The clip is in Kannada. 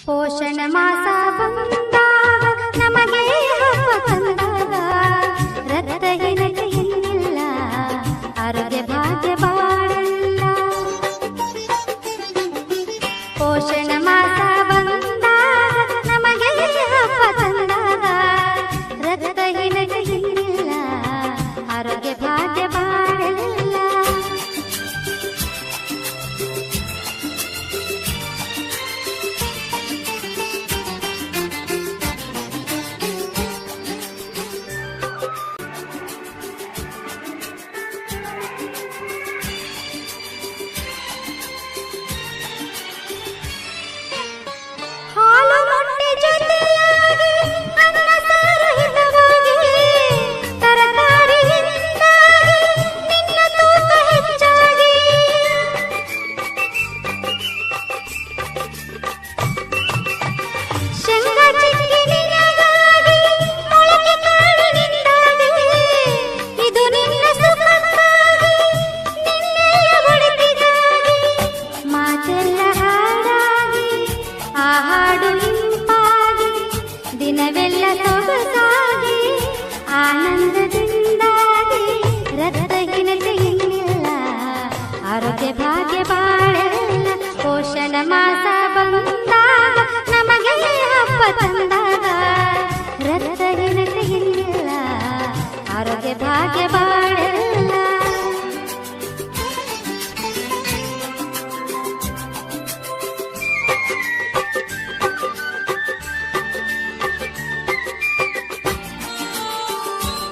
ಪೋಷಣ ಮಾಸ ಬಂದಾಗ ನಮಗೆ ಹಬ್ಬ ತಂದಾಗ ರಕ್ತಹೀನತೆ ಇನ್ನಿಲ್ಲ, ಆರೋಗ್ಯ ಭಾಗ್ಯ ಬಾಳಲ್ಲ. ಪೋಷಣ ಮಾಸ ಬಂದಾಗ ನಮಗೆ ಹಬ್ಬ ತಂದಾಗ ರಕ್ತಹೀನತೆ ಇನ್ನಿಲ್ಲ, ಆರೋಗ್ಯ ಭಾಗ್ಯ ಬಾಳಲ್ಲ. ಹಾಲು ಮೊಟ್ಟೆ ಜೊತೆಯಾಗಿ ಅನ್ನ ಸಾರು ಹಿತವಾಗಿ ತರಕಾರಿಯಿಂದಾಗಿ ನಿನ್ನ ತೂಕ ಹೆಚ್ಚಾಗಿ ಶೇಂಗಾ ಚಿಕ್ಕಿ ನಿನಗಾಗಿ ಮೊಳಕೆ ಕಾಳಿನಿಂದಾಗಿ ಇದು ನಿನ್ನ ಸುಖಕ್ಕಾಗಿ ನಿನ್ನೆಯ ಒಳಿತಿಗಾಗಿ ಮಾತೆಲ್ಲ ಹಾಡಾಗಿ ಆ ಹಾಡು ಇಂಪಾಗಿ ದಿನವೆಲ್ಲ ಸೊಗಸಾಗಿ ಆನಂದದಿಂದಾಗಿ ರಕ್ತಹೀನತೆ ಇನ್ನಿಲ್ಲ, ಆರೋಗ್ಯ ಭಾಗ್ಯ ಬಾಳಲ್ಲ. ಪೋಷಣ ಮಾಸ ಬಂದಾಗ ನಮಗೆ ಹಬ್ಬ ತಂದಾಗ ರಕ್ತಹೀನತೆ ಇನ್ನಿಲ್ಲ, ಆರೋಗ್ಯ ಭಾಗ್ಯ